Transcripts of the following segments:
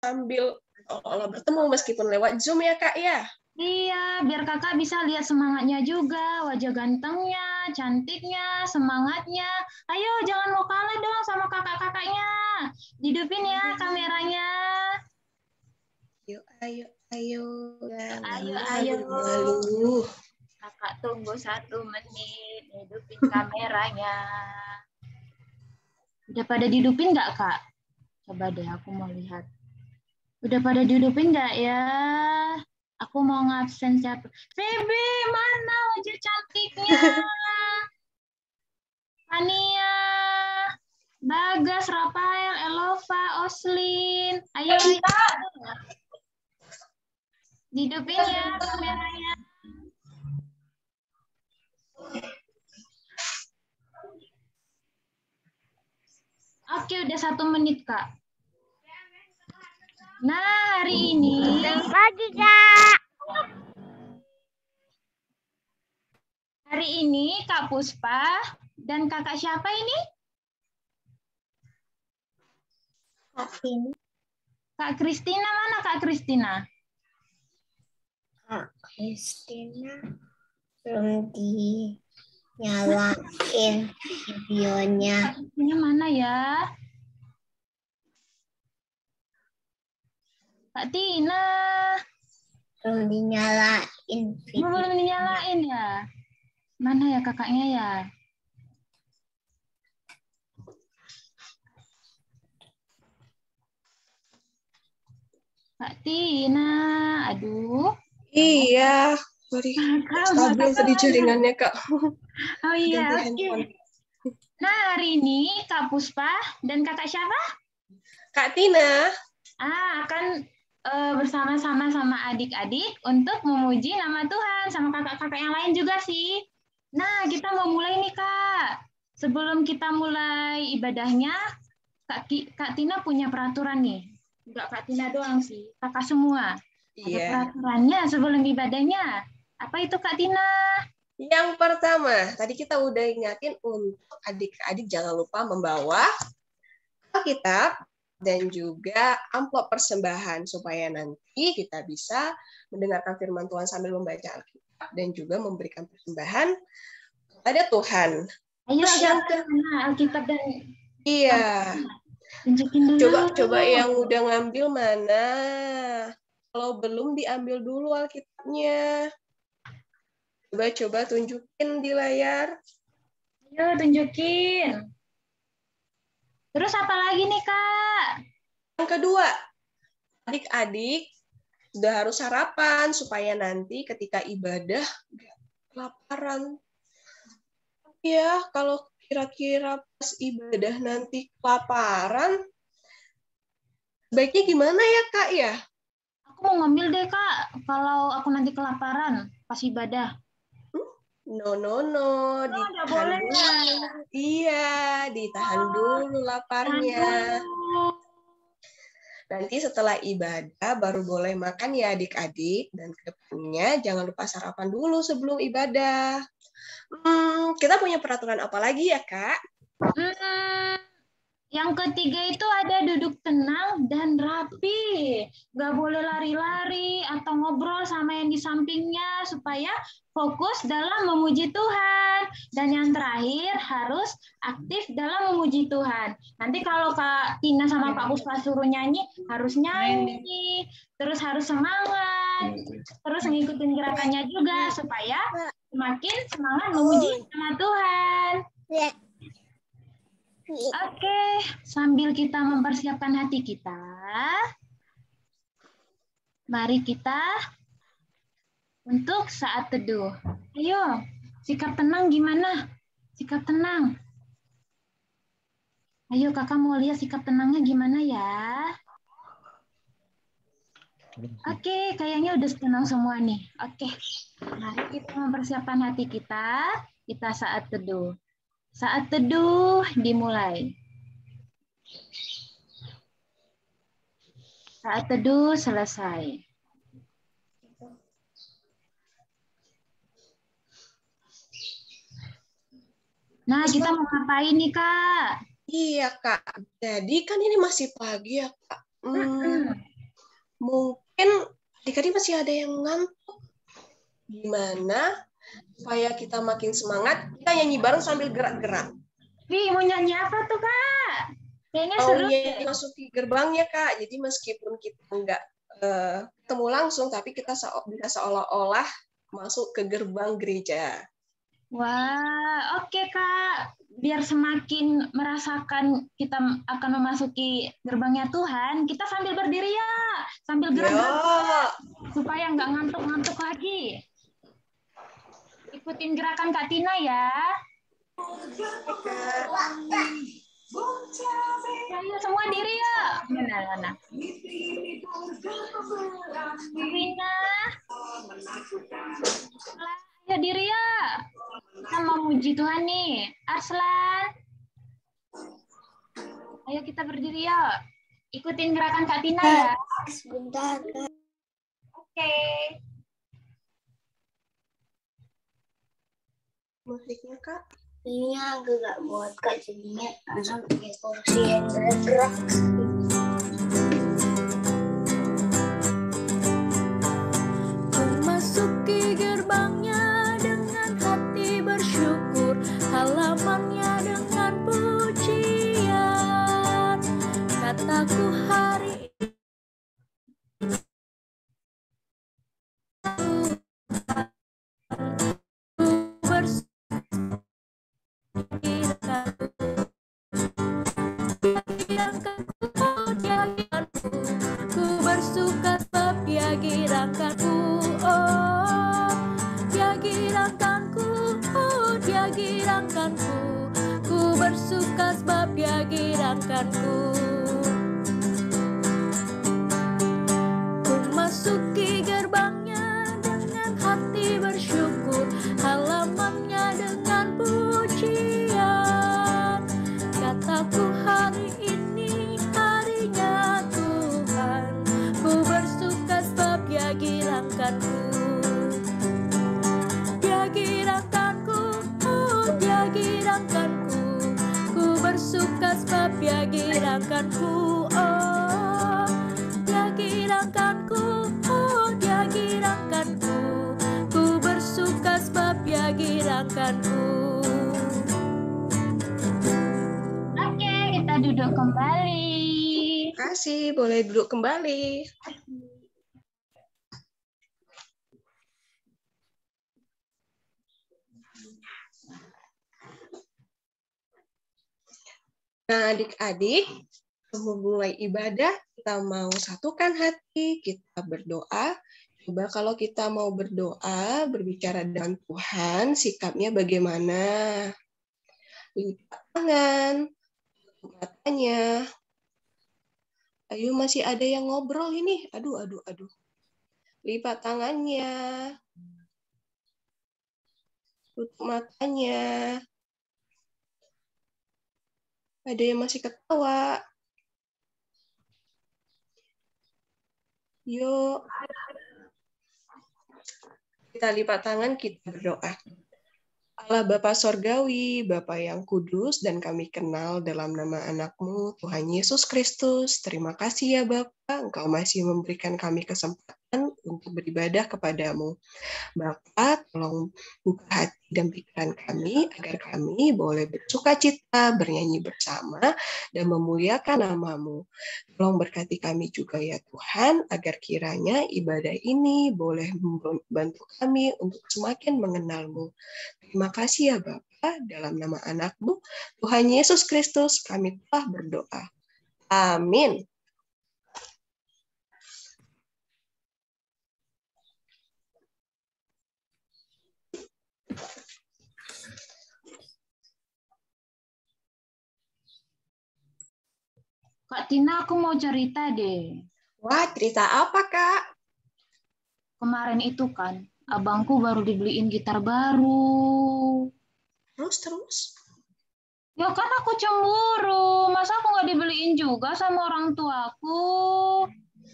sambil bertemu meskipun lewat Zoom ya Kak ya. Iya, biar kakak bisa lihat semangatnya juga, wajah gantengnya, cantiknya, semangatnya. Ayo, jangan mau kalah dong sama kakak-kakaknya. Hidupin ya kameranya. Ayo. Ayo. Malu. Kakak tunggu 1 menit, hidupin kameranya. Udah pada dihidupin nggak, Kak? Coba deh, aku mau lihat. Udah pada dihidupin nggak ya? Aku mau ngabsen siapa? Feby, mana wajah cantiknya? Ania, Bagas, Rafael, Elova, Oslin. Ayo. Hidupin ya kameranya. Oke, udah 1 menit, Kak. Nah, hari ini. Pagi, Kak. Hari ini Kak Puspa dan kakak siapa ini? Kak Kristina, mana Kak Kristina? Kak Kristina belum dinyalain videonya. Kak Kristina mana ya? Kak Tina. Belum dinyalain videonya. Belum dinyalain ya? Mana ya kakaknya ya? Kak Tina, aduh. Iya, stabil tadi jaringannya Kak. Oh iya, oke. Nah, hari ini Kak Puspa dan kakak siapa? Kak Tina. Akan bersama-sama sama adik-adik untuk memuji nama Tuhan sama kakak-kakak yang lain juga sih. Nah, kita mau mulai nih Kak. Sebelum kita mulai ibadahnya, Kak Tina punya peraturan nih. Enggak Kak Tina doang sih, kakak semua. Ada peraturannya sebelum ibadahnya. Apa itu Kak Tina? Yang pertama, tadi kita udah ingatin untuk adik-adik jangan lupa membawa Alkitab dan juga amplop persembahan supaya nanti kita bisa mendengarkan firman Tuhan sambil membaca Alkitab dan juga memberikan persembahan kepada Tuhan. Ayo yang Alkitab dan iya. Tunjukin dulu. Coba yang udah ngambil mana? Kalau belum diambil dulu Alkitabnya. Coba tunjukin di layar. Ayo tunjukin. Terus apa lagi nih Kak? Yang kedua, adik-adik sudah harus sarapan supaya nanti ketika ibadah nggak kelaparan. Ya, kalau kira-kira pas ibadah nanti kelaparan, baiknya gimana ya Kak ya? Aku mau ngambil deh Kak, kalau aku nanti kelaparan pas ibadah. No, ditahan dulu. Iya, ditahan dulu laparnya. Nanti setelah ibadah baru boleh makan ya adik-adik. Dan kedepannya jangan lupa sarapan dulu sebelum ibadah. Kita punya peraturan apa lagi ya, Kak? Yang ketiga itu ada duduk tenang dan rapi. Nggak boleh lari-lari atau ngobrol sama yang di sampingnya supaya fokus dalam memuji Tuhan. Dan yang terakhir harus aktif dalam memuji Tuhan. Nanti kalau Kak Tina sama Pak Puspa suruh nyanyi, harus nyanyi. Terus harus semangat. Terus ngikutin gerakannya juga supaya semakin semangat memuji nama Tuhan. Oke, sambil kita mempersiapkan hati kita, mari kita untuk saat teduh. Ayo, sikap tenang gimana? Sikap tenang. Ayo kakak mau lihat sikap tenangnya gimana ya? Oke, kayaknya udah tenang semua nih. Oke, mari kita mempersiapkan hati kita saat teduh. Saat teduh dimulai. Saat teduh selesai. Nah, kita mau ngapain nih, Kak? Iya, Kak. Jadi kan ini masih pagi ya, Kak. mungkin adik-adik masih ada yang ngantuk. Gimana supaya kita makin semangat? Kita nyanyi bareng sambil gerak-gerak. Wih, mau nyanyi apa tuh, Kak? Kayaknya Mau seru. nyanyi masuki gerbangnya, Kak. Jadi meskipun kita nggak ketemu langsung, tapi kita bisa seolah-olah masuk ke gerbang gereja. Wah, oke, Kak. Biar semakin merasakan kita akan memasuki gerbangnya Tuhan, kita sambil berdiri ya, sambil gerak-gerak, supaya nggak ngantuk-ngantuk lagi. Ikutin gerakan Kak Tina ya. Ayo semua diri ya. Mana? Tina. Ayo diri ya. Kita mau muji Tuhan nih. Arslan. Ayo kita berdiri ya. Ikutin gerakan Kak Tina ya. Sebentar. Oke. Musiknya, Kak. Ini agak buat Kak, jadinya langsung pakai kursi yang gerak-gerak. Memasuki gerbangnya dengan hati bersyukur, halamannya dengan pujian. Kataku hari ku bersuka sebab dia girakanku, oh dia girakanku, oh dia girakanku, ku bersuka sebab dia girakanku. Ku masuki gerbangnya dengan hati bersyukur, halamannya dengan pujian. Kataku hari ini harinya Tuhan, ku bersuka sebab dia girakanku. Dia girakanku, oh dia girakanku, ku bersuka sebab dia girakanku, oh dia girakanku, oh dia girakanku, ku bersuka sebab dia girakanku. Oke, kita duduk kembali. Terima kasih, boleh duduk kembali. Nah, adik-adik, memulai ibadah, kita mau satukan hati, kita berdoa. Coba kalau kita mau berdoa, berbicara dengan Tuhan, sikapnya bagaimana? Lipat tangan, tutup matanya. Ayo, masih ada yang ngobrol ini. Aduh. Lipat tangannya. Tutup matanya. Ada yang masih ketawa. Yuk. Kita lipat tangan, kita berdoa. Allah Bapa Sorgawi, Bapa yang kudus dan kami kenal dalam nama anak-Mu, Tuhan Yesus Kristus. Terima kasih ya Bapa, Engkau masih memberikan kami kesempatan untuk beribadah kepadamu. Bapa, tolong buka hati dan pikiran kami, agar kami boleh bersuka cita, bernyanyi bersama, dan memuliakan nama-Mu. Tolong berkati kami juga ya Tuhan, agar kiranya ibadah ini boleh membantu kami untuk semakin mengenal-Mu. Terima kasih ya Bapa, dalam nama anak-Mu, Tuhan Yesus Kristus, kami telah berdoa. Amin. Kak Tina, aku mau cerita deh. Wah, cerita apa, Kak? Kemarin itu kan, abangku baru dibeliin gitar baru. Terus? Ya kan aku cemburu. Masa aku nggak dibeliin juga sama orang tuaku?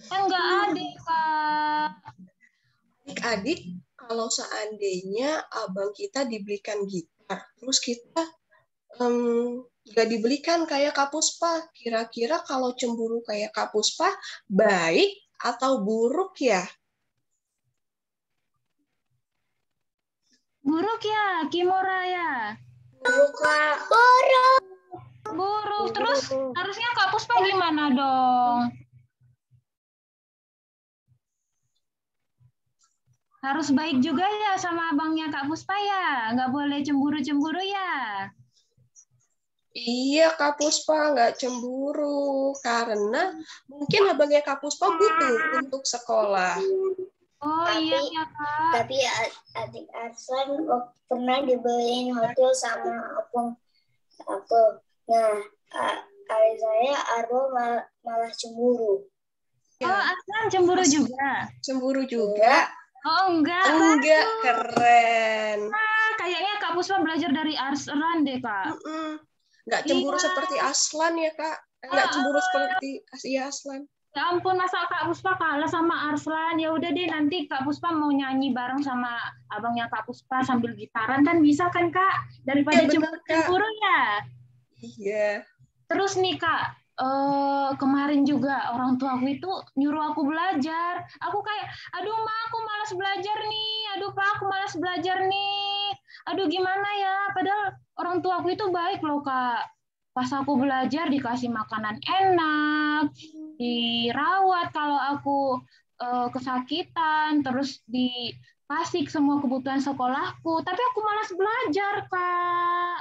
Kan nggak adil, Kak. Adik-adik, kalau seandainya abang kita dibelikan gitar, terus kita nggak dibelikan kayak Kak Puspa, kira-kira kalau cemburu kayak Kak Puspa, baik atau buruk ya? Buruk ya, Kimura ya. Buruk, Kak. Buruk. Terus harusnya Kak Puspa gimana dong? Harus baik juga ya sama abangnya Kak Puspa ya. Nggak boleh cemburu-cemburu ya. Iya, Kak Puspa nggak cemburu karena mungkin abangnya Kak Puspa butuh untuk sekolah. Oh iya ya Kak. Tapi adik Arsan pernah dibeliin hotel sama opung aku. Nah, adik saya Arbo malah cemburu. Oh Arsan cemburu juga. Cemburu juga? Oh enggak. Enggak, keren. Kayaknya Kak Puspa belajar dari Arsan deh Kak. Nggak cemburu Iya. seperti Aslan ya Kak? Nggak cemburu seperti Aslan. Ya ampun, masa Kak Puspa kalah sama Arslan? Ya udah deh, nanti Kak Puspa mau nyanyi bareng sama abangnya Kak Puspa sambil gitaran kan bisa kan Kak? Daripada Iya, benar, cemburu ya. Iya. Terus nih Kak, kemarin juga orang tua aku itu nyuruh aku belajar. Aku kayak, aduh Ma, aku malas belajar nih. Aduh Pak, aku malas belajar nih. Aduh gimana ya? Padahal orang tua aku itu baik loh Kak. Pas aku belajar dikasih makanan enak, dirawat kalau aku kesakitan, terus dikasih semua kebutuhan sekolahku. Tapi aku malas belajar Kak.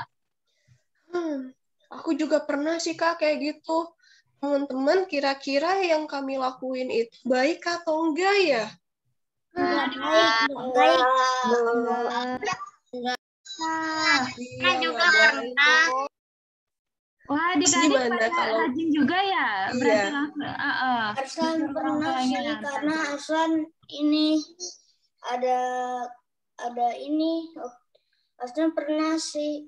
Aku juga pernah sih Kak kayak gitu. Teman-teman, kira-kira yang kami lakuin itu baik atau enggak ya? Baik. Iya, juga pernah. Wah, adik-adik Gimana pada kalau- rajin juga ya? Iya. Berarti langsung. Arsan Disuruh orang pernah tuanya sih ngantar. karena Arsan ini ada ini. Arsan pernah sih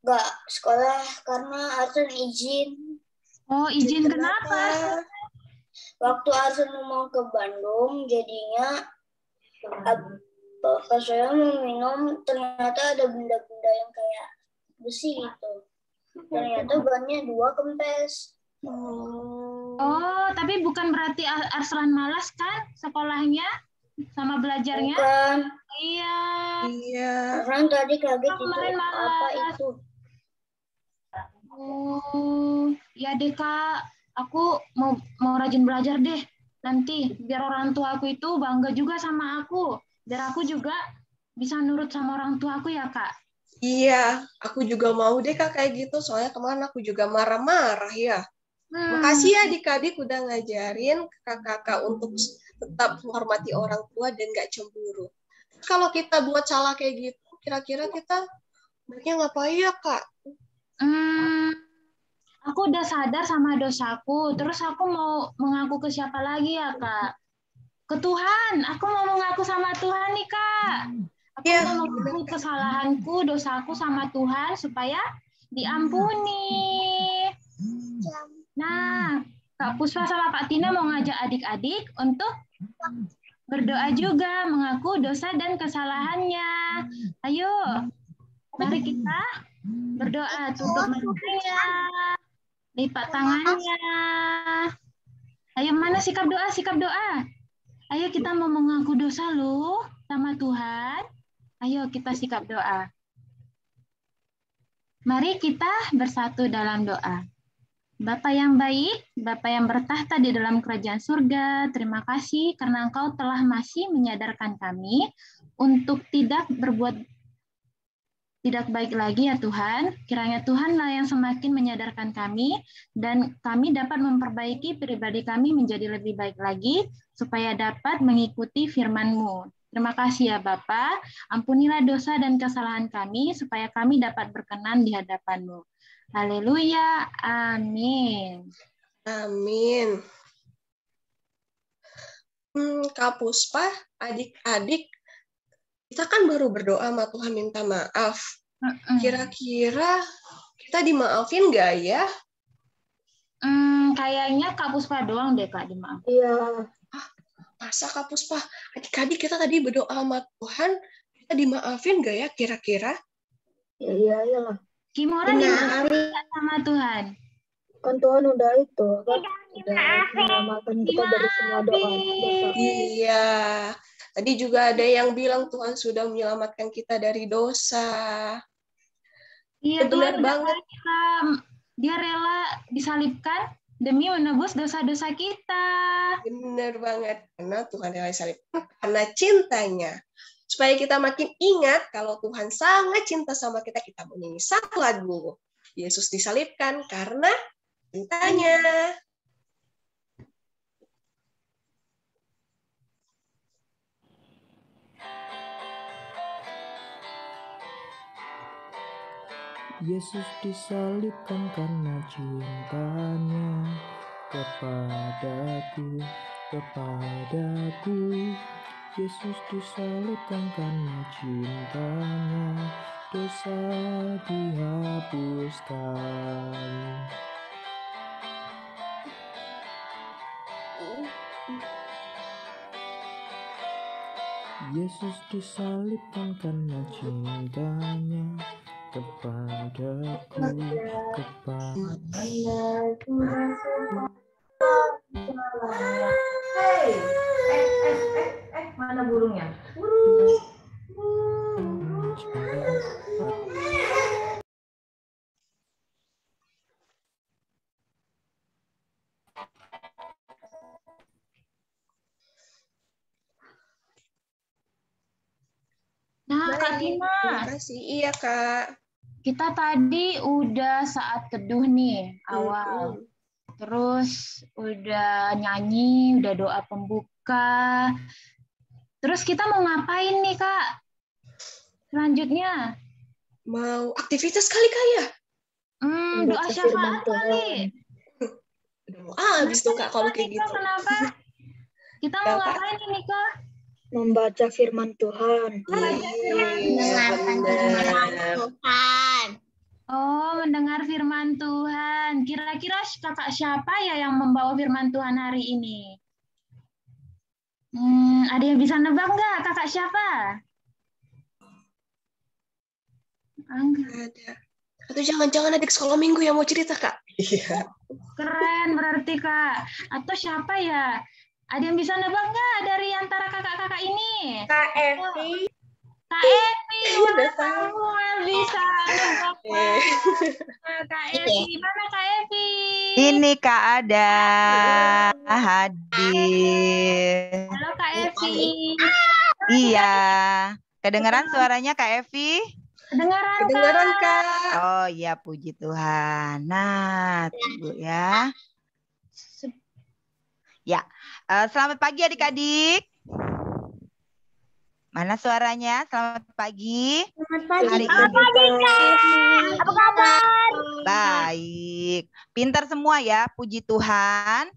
nggak sekolah karena Arsan izin. Oh, izin kenapa? Waktu Arsan mau ke Bandung, jadinya pas saya mau minum ternyata ada benda-benda yang kayak besi gitu. Ternyata bannya 2 kempes. Oh, tapi bukan berarti Arslan malas kan sekolahnya sama belajarnya? Bukan. Iya. Iya. Arsan tadi kaget itu Kemarin malas. apa itu. Oh, ya deh Kak. Aku mau rajin belajar deh. Nanti biar orang tua aku itu bangga juga sama aku. Biar aku juga bisa nurut sama orang tua aku ya Kak. Iya, aku juga mau deh Kak kayak gitu. Soalnya kemarin aku juga marah-marah ya. Makasih ya adik-adik udah ngajarin kakak-kakak untuk tetap menghormati orang tua dan nggak cemburu. Kalau kita buat salah kayak gitu, kira-kira kita baiknya ngapain ya Kak? Aku udah sadar sama dosaku. Terus aku mau mengaku ke siapa lagi ya Kak? Ke Tuhan. Aku mau mengaku sama Tuhan nih Kak. Aku mau mengaku kesalahanku, dosaku sama Tuhan supaya diampuni. Nah, Kak Puspa sama Pak Tina mau ngajak adik-adik untuk berdoa juga, mengaku dosa dan kesalahannya. Ayo, mari kita berdoa. Tutup matanya, lipat tangannya. Ayo, mana sikap doa? Sikap doa. Ayo kita mau mengaku dosa loh sama Tuhan. Ayo kita sikap doa. Mari kita bersatu dalam doa. Bapa yang baik, Bapa yang bertahta di dalam kerajaan surga, terima kasih karena Engkau telah masih menyadarkan kami untuk tidak berbuat tidak baik lagi ya Tuhan. Kiranya Tuhanlah yang semakin menyadarkan kami dan kami dapat memperbaiki pribadi kami menjadi lebih baik lagi supaya dapat mengikuti firman-Mu. Terima kasih ya Bapa. Ampunilah dosa dan kesalahan kami supaya kami dapat berkenan di hadapan-Mu. Haleluya. Amin. Amin. Kak Puspa, adik-adik, kita kan baru berdoa sama Tuhan minta maaf. Kira-kira kita dimaafin nggak ya? Kayaknya Kak Puspa doang deh Kak dimaafin. Iya. Masa Kak Puspa, adik-adik kita tadi berdoa sama Tuhan, kita dimaafin nggak ya kira-kira? Iya, iyalah. Kimura dimaafin nggak sama Tuhan? Kan Tuhan udah itu, kan? Udah menyelamatkan kita dari semua dosa. Iya. Tadi juga ada yang bilang Tuhan sudah menyelamatkan kita dari dosa. Iya, Benar Tuhan udah banget. Dia rela disalibkan demi menebus dosa-dosa kita. Benar banget. Karena Tuhan rela disalibkan karena cintanya. Supaya kita makin ingat kalau Tuhan sangat cinta sama kita, kita menyanyi satu lagu. Yesus disalibkan karena cintanya. Yesus disalibkan karena cintanya kepadaku. Yesus disalibkan karena cintanya, dosa dihapuskan. Yesus disalibkan karena cintanya kepadaku. Mana burungnya? Nah, Kak Tina, Terima kasih. Iya, Kak. kita tadi udah saat teduh nih, awal. Terus udah nyanyi, udah doa pembuka. Terus kita mau ngapain nih, Kak? Selanjutnya? Mau aktivitas kali, Kak, ya? Doa syafaat kali. Udah mau habis tuh, Kak, kalau kayak gitu. Kenapa? Kita mau ngapain ini, Kak? Membaca firman Tuhan. Mendengarkan firman Tuhan. Oh, mendengar firman Tuhan. Kira-kira kakak siapa ya yang membawa firman Tuhan hari ini? Ada yang bisa nebak nggak? Kakak siapa? Enggak ada. Atau jangan-jangan adik sekolah minggu yang mau cerita, Kak? Iya. Keren berarti, Kak. Atau siapa ya? Ada yang bisa nebak nggak dari antara kakak-kakak ini? Kak Evi. Kak Evi, Udah Samuel bisa nebak. Kak Evi, mana Kak Evi? Ini Kak Ada hadir. Halo Kak Evi. Iya. Kedengaran suaranya Kak Evi? Kedengaran, Kak. Oh iya, puji Tuhan. Nah, tunggu ya. Ya, selamat pagi adik-adik. Mana suaranya? Selamat pagi. Selamat pagi, Kak. Apa kabar? Baik. Pintar semua ya, puji Tuhan.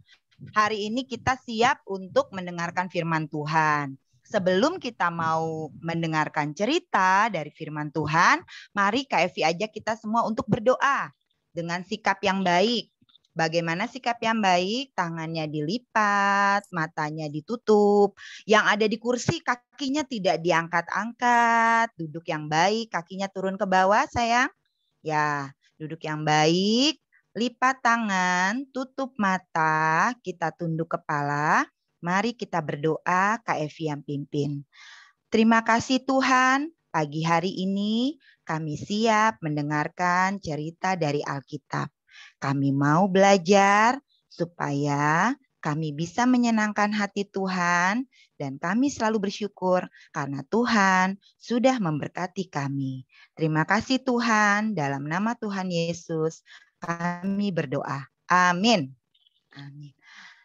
Hari ini kita siap untuk mendengarkan firman Tuhan. Sebelum kita mau mendengarkan cerita dari firman Tuhan, mari Kak Evi ajak kita semua untuk berdoa dengan sikap yang baik. Bagaimana sikap yang baik? Tangannya dilipat, matanya ditutup. Yang ada di kursi kakinya tidak diangkat-angkat. Duduk yang baik, kakinya turun ke bawah sayang. Ya, duduk yang baik. Lipat tangan, tutup mata, kita tunduk kepala. Mari kita berdoa, Kak Evi yang pimpin. Terima kasih Tuhan, pagi hari ini kami siap mendengarkan cerita dari Alkitab. Kami mau belajar supaya kami bisa menyenangkan hati Tuhan dan kami selalu bersyukur karena Tuhan sudah memberkati kami. Terima kasih Tuhan, dalam nama Tuhan Yesus kami berdoa. Amin. Amin.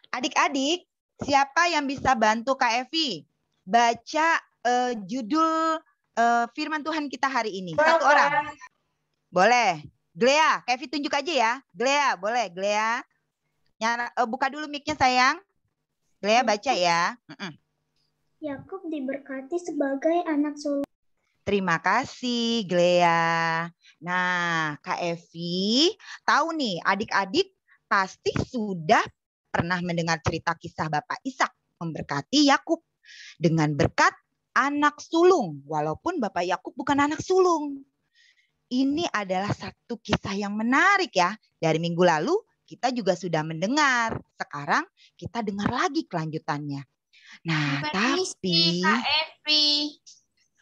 Adik-adik, siapa yang bisa bantu Kak Evi baca judul firman Tuhan kita hari ini? Satu orang. Boleh. Glea, Kak Evi tunjuk aja ya. Glea, boleh. Glea. Buka dulu mic-nya sayang. Glea baca ya. Yakub diberkati sebagai anak sulung. Terima kasih Glea. Nah, Kak Evi tahu nih adik-adik pasti sudah pernah mendengar cerita kisah Bapak Ishak memberkati Yakub dengan berkat anak sulung. Walaupun Bapak Yakub bukan anak sulung. Ini adalah satu kisah yang menarik ya. Dari minggu lalu kita juga sudah mendengar. Sekarang kita dengar lagi kelanjutannya. Nah, tapi Kak Evi.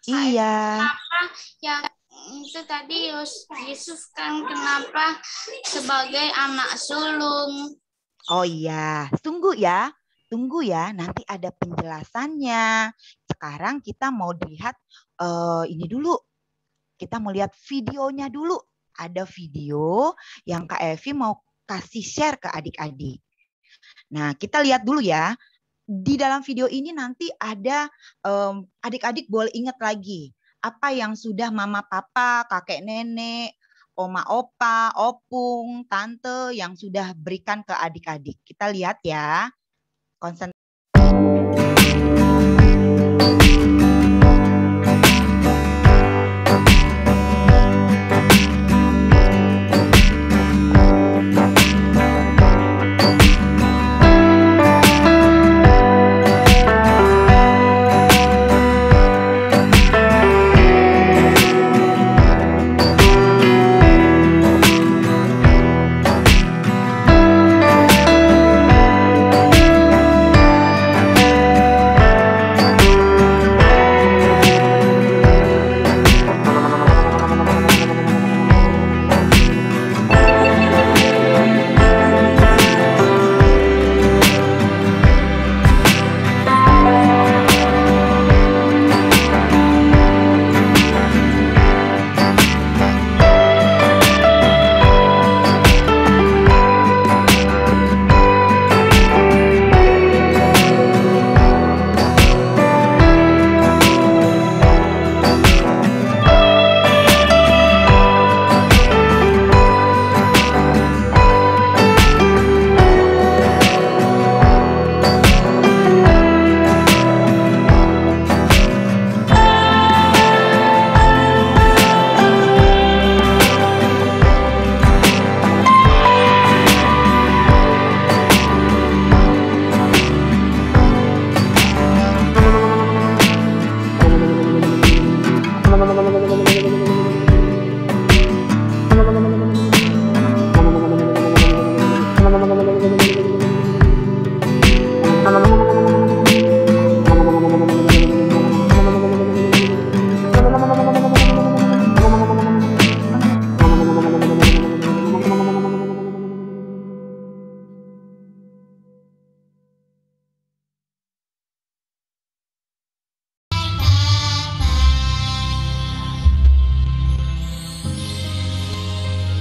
iya. Kenapa yang itu tadi Yesus kan kenapa sebagai anak sulung? Oh iya, tunggu ya. Tunggu ya, nanti ada penjelasannya. Sekarang kita mau lihat ini dulu. Kita mau lihat videonya dulu. Ada video yang Kak Evi mau kasih share ke adik-adik. Nah, kita lihat dulu ya. Di dalam video ini nanti ada adik-adik boleh ingat lagi. Apa yang sudah mama papa, kakek nenek, oma opa, opung, tante yang sudah berikan ke adik-adik. Kita lihat ya. Konsen.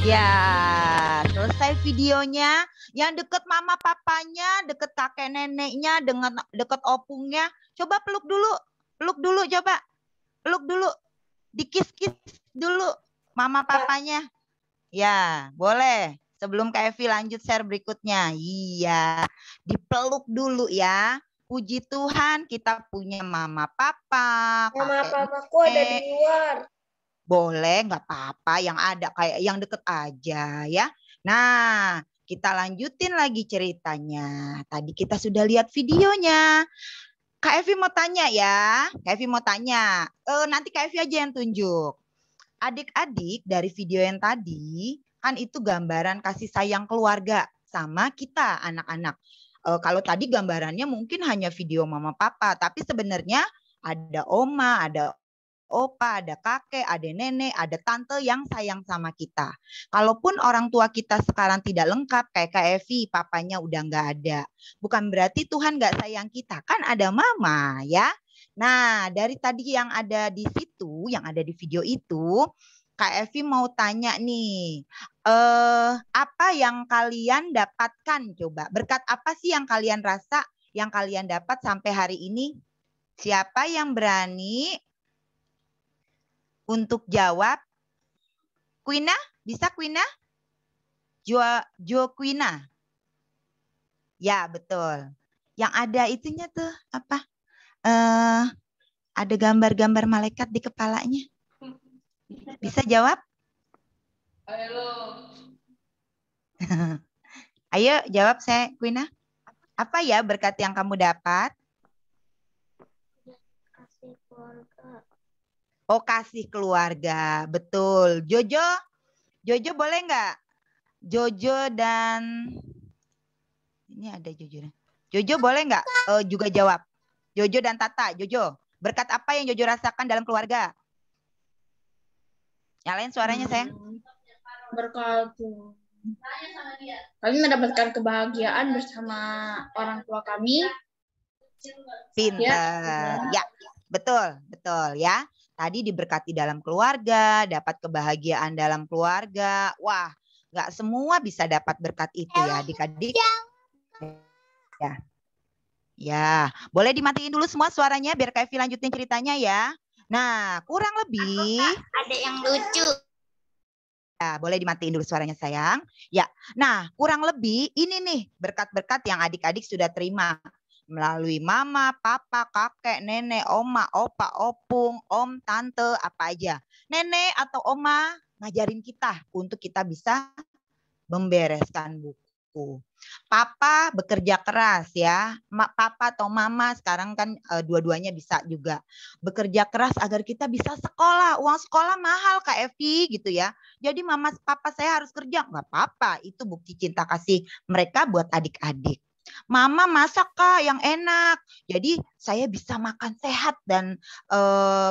Ya, selesai videonya. Yang deket mama papanya, deket kakek neneknya, deket opungnya. Coba peluk dulu. Peluk dulu coba. Peluk dulu. Dikis-kis dulu mama papanya. Ya, boleh. Sebelum Kak Evi lanjut share berikutnya. Iya, dipeluk dulu ya. Puji Tuhan kita punya mama papa. Mama kakek papaku ada di luar. boleh, nggak apa-apa. Yang ada kayak yang deket aja ya. Nah, kita lanjutin lagi ceritanya. Tadi kita sudah lihat videonya. Kak Evi mau tanya ya. Kak Evi mau tanya. Nanti Kak Evi aja yang tunjuk. Adik-adik dari video yang tadi, kan itu gambaran kasih sayang keluarga sama kita anak-anak. Kalau tadi gambarannya mungkin hanya video mama papa, tapi sebenarnya ada oma, ada opa, ada kakek, ada nenek, ada tante yang sayang sama kita. Kalaupun orang tua kita sekarang tidak lengkap, kayak Kak Evi, papanya udah nggak ada. Bukan berarti Tuhan nggak sayang kita, kan ada mama ya. Nah, dari tadi yang ada di situ, yang ada di video itu, Kak Evi mau tanya nih, apa yang kalian dapatkan coba? Berkat apa sih yang kalian rasa, yang kalian dapat sampai hari ini? Siapa yang berani untuk jawab? Quina, bisa Quina? Jo Quina. Ya, betul. Yang ada itunya tuh apa? Ada gambar-gambar malaikat di kepalanya. Bisa jawab? Ayo jawab saya, Quina. Apa ya berkat yang kamu dapat? Kasih keluarga. Oh, kasih keluarga. Betul. Jojo boleh nggak Jojo dan ini ada Jojo. Jojo boleh nggak juga jawab? Jojo dan Tata. Jojo, berkat apa yang Jojo rasakan dalam keluarga? Nyalain suaranya sayang. Berkat kami mendapatkan kebahagiaan bersama orang tua kami. Pinter. Ya, betul ya. Tadi diberkati dalam keluarga, dapat kebahagiaan dalam keluarga. Wah, nggak semua bisa dapat berkat itu ya adik-adik. Ya, boleh dimatiin dulu semua suaranya biar Kak Evi lanjutin ceritanya ya. Nah, kurang lebih ada yang lucu. Ya, boleh dimatiin dulu suaranya sayang. Ya, nah kurang lebih ini nih berkat-berkat yang adik-adik sudah terima melalui mama, papa, kakek, nenek, oma, opa, opung, om, tante, apa aja. Nenek atau oma ngajarin kita untuk kita bisa membereskan buku. Papa bekerja keras ya. Papa atau mama sekarang kan dua-duanya bisa juga. Bekerja keras agar kita bisa sekolah. Uang sekolah mahal Kak Evi gitu ya. Jadi mama papa saya harus kerja. Nggak apa-apa. Itu bukti cinta kasih mereka buat adik-adik. Mama masak Kak yang enak. Jadi saya bisa makan sehat dan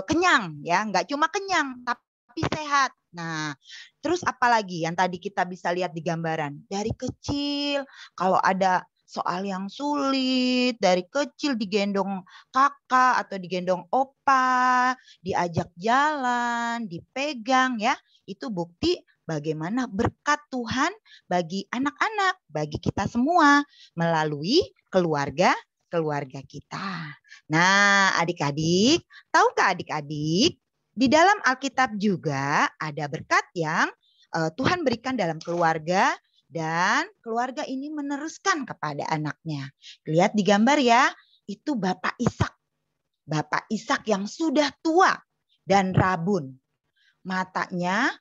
kenyang ya. Nggak cuma kenyang tapi sehat. Nah, terus apalagi yang tadi kita bisa lihat di gambaran? Dari kecil, kalau ada soal yang sulit, dari kecil digendong kakak atau digendong opa, diajak jalan, dipegang ya. Itu bukti bagaimana berkat Tuhan bagi anak-anak, bagi kita semua melalui keluarga kita. Nah, adik-adik, tahukah adik-adik? Di dalam Alkitab juga ada berkat yang Tuhan berikan dalam keluarga dan keluarga ini meneruskan kepada anaknya. Lihat di gambar ya, itu Bapak Ishak. Bapak Ishak yang sudah tua dan rabun. Matanya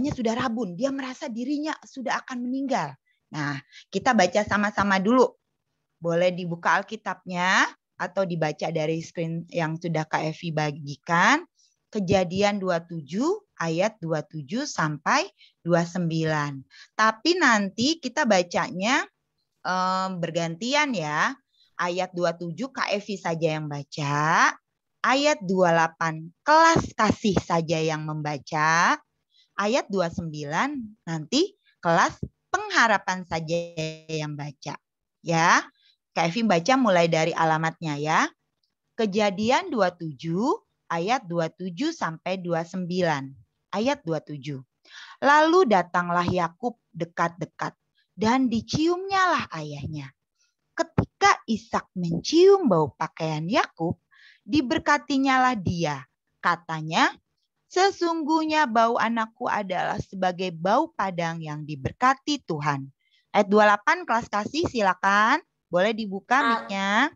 sudah rabun. Dia merasa dirinya sudah akan meninggal. Nah, kita baca sama-sama dulu. Boleh dibuka Alkitabnya atau dibaca dari screen yang sudah Kak Evi bagikan. Kejadian 27 ayat 27 sampai 29. Tapi nanti kita bacanya bergantian ya. Ayat 27 Kak Evi saja yang baca. Ayat 28 kelas kasih saja yang membaca. Ayat 29 nanti kelas pengharapan saja yang baca. Ya. Kak Evi baca mulai dari alamatnya ya. Kejadian 27 ayat 27 sampai 29. Ayat 27. Lalu datanglah Yakub dekat-dekat dan diciumnyalah ayahnya. Ketika Ishak mencium bau pakaian Yakub, diberkatinyalah dia. Katanya, sesungguhnya bau anakku adalah sebagai bau padang yang diberkati Tuhan. Ayat 28 kelas kasih silakan. Boleh dibuka mic-nya.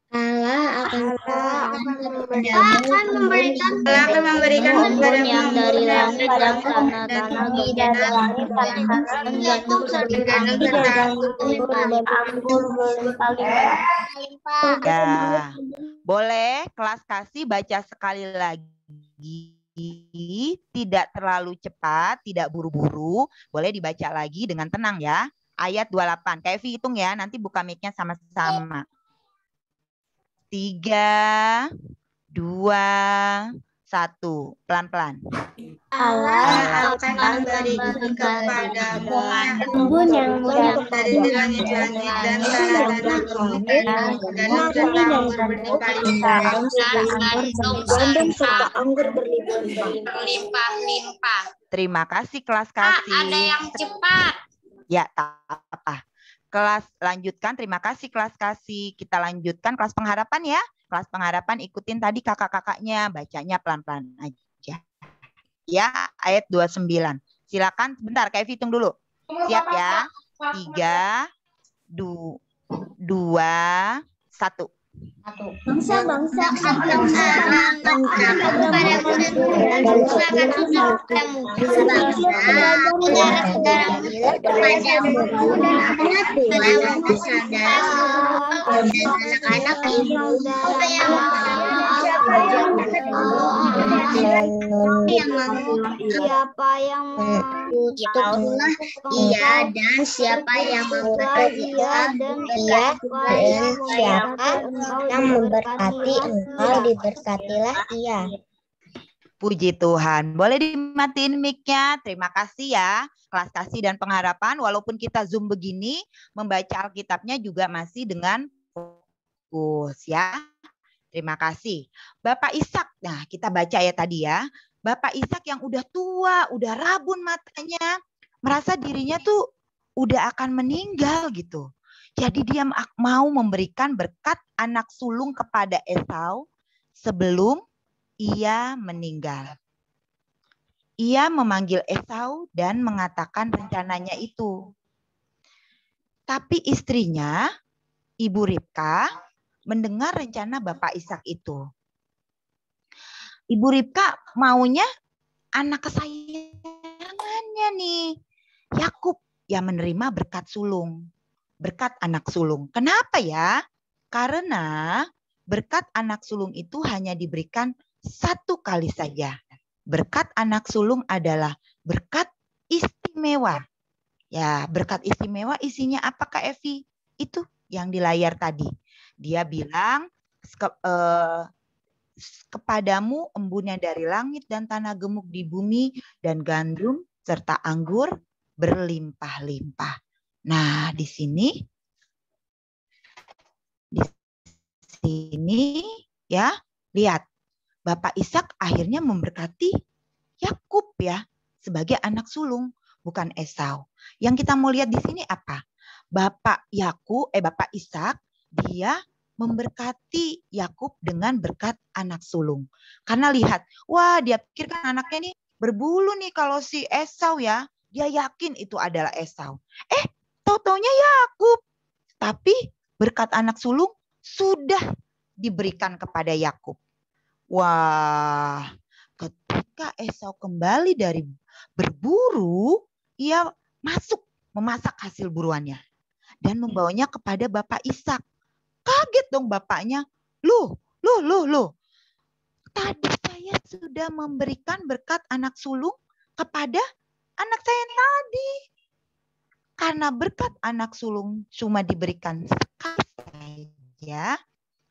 Allah akan memberikan kebun yang dari langit dan tanah-tanah Yakub berlimpah Ya, boleh kelas kasih baca sekali lagi. Tidak terlalu cepat, tidak buru-buru. Boleh dibaca lagi dengan tenang ya. Ayat 28. Kak Evi hitung ya, nanti buka mic-nya sama-sama. 3, 2, 1. Pelan-pelan. Allah akan memberikan kepadamu kebun yang dari langit-langit dan tanah-tanah dan serta anggur berlimpah-limpah. Terima kasih kelas kasih. Ada yang cepat. Ya, tak apa. Kelas lanjutkan, terima kasih kelas kasih. Kita lanjutkan kelas pengharapan ya. Kelas pengharapan ikutin tadi kakak-kakaknya, bacanya pelan-pelan aja. Ya, ayat 29. Silakan, sebentar, Kak Evi hitung dulu. Siap ya? 3, 2, 1. Bangsa Siapa yang mengutuklah ia dan siapa yang memberkati ia dan siapa yang memberkati engkau diberkatilah ia. Puji Tuhan. Boleh dimatiin mic-nya. Terima kasih ya. Kelas Kasih dan Pengharapan. Walaupun kita Zoom begini, membaca Alkitabnya juga masih dengan fokus ya. Terima kasih. Bapak Ishak. Nah, kita baca ya tadi ya. Bapak Ishak yang udah tua, udah rabun matanya. Merasa dirinya tuh udah akan meninggal gitu. Jadi dia mau memberikan berkat anak sulung kepada Esau sebelum ia meninggal. Ia memanggil Esau dan mengatakan rencananya itu. Tapi istrinya, Ibu Ribka, mendengar rencana Bapak Ishak itu. Ibu Ribka maunya anak kesayangannya nih, Yakub, yang menerima berkat sulung, berkat anak sulung. Kenapa ya? Karena berkat anak sulung itu hanya diberikan satu kali saja. Berkat anak sulung adalah berkat istimewa. Ya, berkat istimewa isinya apa Kak Evi? Itu yang di layar tadi. Dia bilang, kepadamu embunnya dari langit dan tanah gemuk di bumi dan gandum serta anggur berlimpah-limpah. Nah, di sini ya, lihat. Bapak Ishak akhirnya memberkati Yakub ya sebagai anak sulung, bukan Esau. Yang kita mau lihat di sini apa? Bapak Ishak dia memberkati Yakub dengan berkat anak sulung. Karena lihat, wah dia pikirkan anaknya nih berbulu nih kalau si Esau ya, dia yakin itu adalah Esau. Tau-taunya Yakub. Tapi berkat anak sulung sudah diberikan kepada Yakub. Wah, ketika Esau kembali dari berburu, ia memasak hasil buruannya dan membawanya kepada Bapak Ishak. Kaget dong bapaknya. Loh. Tadi saya sudah memberikan berkat anak sulung kepada anak saya tadi. Karena berkat anak sulung cuma diberikan sekali saja,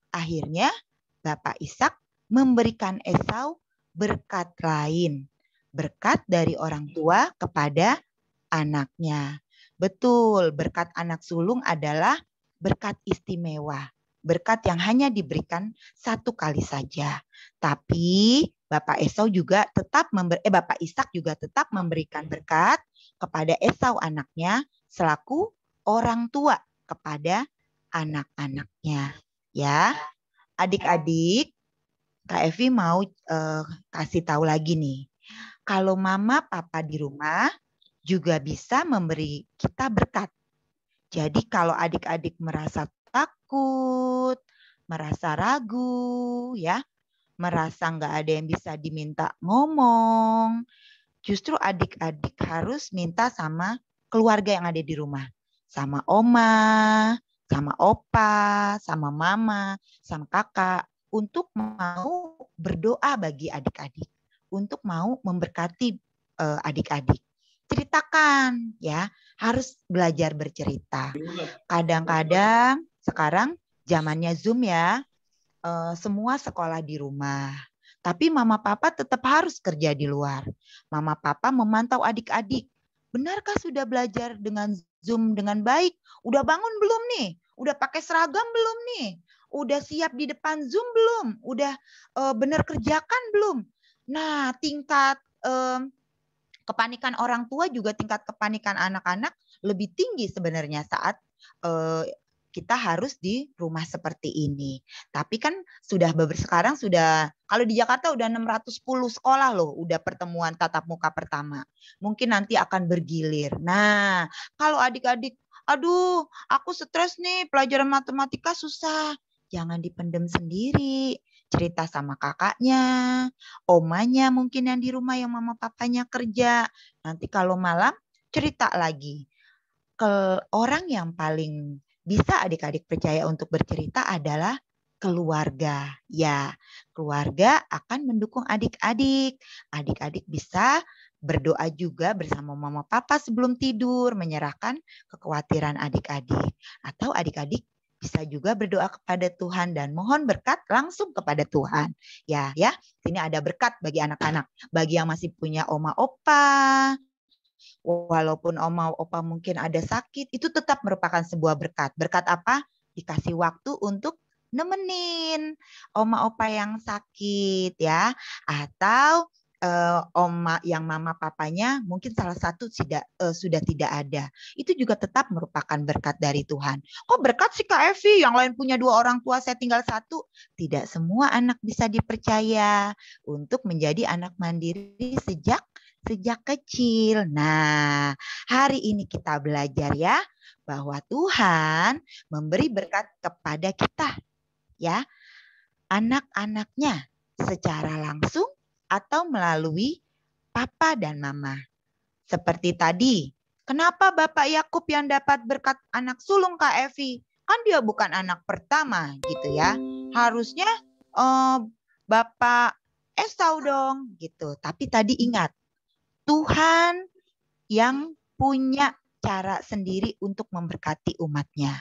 akhirnya Bapak Ishak memberikan Esau berkat lain. Berkat dari orang tua kepada anaknya. Betul, berkat anak sulung adalah berkat istimewa. Berkat yang hanya diberikan satu kali saja. Tapi Bapak Ishak juga tetap memberikan berkat kepada Esau anaknya selaku orang tua kepada anak-anaknya. Ya, adik-adik, Kak Evi mau kasih tahu lagi nih. Kalau mama papa di rumah juga bisa memberi kita berkat. Jadi kalau adik-adik merasa takut, merasa ragu, ya, merasa nggak ada yang bisa diminta ngomong, justru adik-adik harus minta sama keluarga yang ada di rumah. Sama oma, sama opa, sama mama, sama kakak. Untuk mau berdoa bagi adik-adik, untuk mau memberkati adik-adik. Ceritakan ya, harus belajar bercerita. Kadang-kadang sekarang zamannya Zoom ya, semua sekolah di rumah. Tapi mama papa tetap harus kerja di luar. Mama papa memantau adik-adik. Benarkah sudah belajar dengan Zoom dengan baik? Udah bangun belum nih? Udah pakai seragam belum nih? Udah siap di depan Zoom belum? Udah benar kerjakan belum? Nah, tingkat kepanikan orang tua juga tingkat kepanikan anak-anak lebih tinggi sebenarnya saat kita harus di rumah seperti ini. Tapi kan sekarang sudah, kalau di Jakarta udah 610 sekolah loh, udah pertemuan tatap muka pertama. Mungkin nanti akan bergilir. Nah, kalau adik-adik, aduh aku stres nih, pelajaran matematika susah. Jangan dipendem sendiri. Cerita sama kakaknya, omanya mungkin yang di rumah yang mama papanya kerja. Nanti kalau malam cerita lagi. Orang yang paling bisa adik-adik percaya untuk bercerita adalah keluarga. Ya, keluarga akan mendukung adik-adik. Adik-adik bisa berdoa juga bersama mama papa sebelum tidur, menyerahkan kekhawatiran adik-adik. Atau adik-adik bisa juga berdoa kepada Tuhan dan mohon berkat langsung kepada Tuhan. Ya, sini ada berkat bagi anak-anak. Bagi yang masih punya oma opa, walaupun oma opa mungkin ada sakit, itu tetap merupakan sebuah berkat. Berkat apa? Dikasih waktu untuk nemenin oma opa yang sakit ya, atau oma yang mama papanya mungkin salah satu sudah tidak ada. Itu juga tetap merupakan berkat dari Tuhan. Kok berkat sih Kak Evi? Yang lain punya 2 orang tua, saya tinggal 1. Tidak semua anak bisa dipercaya untuk menjadi anak mandiri sejak kecil. Nah, hari ini kita belajar ya bahwa Tuhan memberi berkat kepada kita ya, anak-anaknya secara langsung atau melalui papa dan mama. Seperti tadi, kenapa Bapak Yakub yang dapat berkat anak sulung Kak Evi? Kan dia bukan anak pertama gitu ya. Harusnya Bapak Esau dong gitu. Tapi tadi ingat, Tuhan yang punya cara sendiri untuk memberkati umatnya.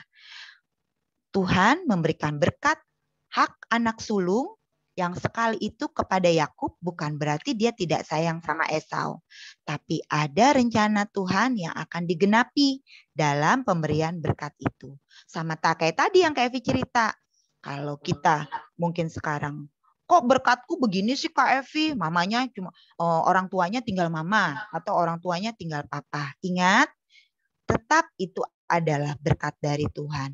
Tuhan memberikan berkat hak anak sulung yang sekali itu kepada Yakub bukan berarti dia tidak sayang sama Esau. Tapi ada rencana Tuhan yang akan digenapi dalam pemberian berkat itu. Sama tak kayak tadi yang Kak Evi cerita. Kalau kita mungkin sekarang, kok berkatku begini sih Kak Evi? Mamanya cuma orang tuanya tinggal mama atau orang tuanya tinggal papa. Ingat, tetap itu adalah berkat dari Tuhan.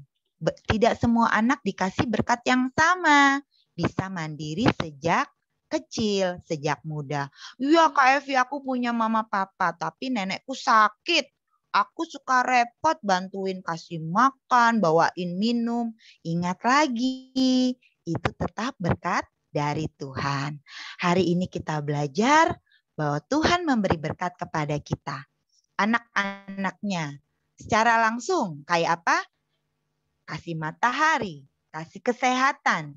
Tidak semua anak dikasih berkat yang sama. Bisa mandiri sejak kecil, sejak muda. Iya Kak Evi, aku punya mama papa, tapi nenekku sakit. Aku suka repot bantuin kasih makan, bawain minum. Ingat lagi, itu tetap berkat dari Tuhan. Hari ini kita belajar bahwa Tuhan memberi berkat kepada kita. Anak-anaknya secara langsung kayak apa? Kasih matahari, kasih kesehatan,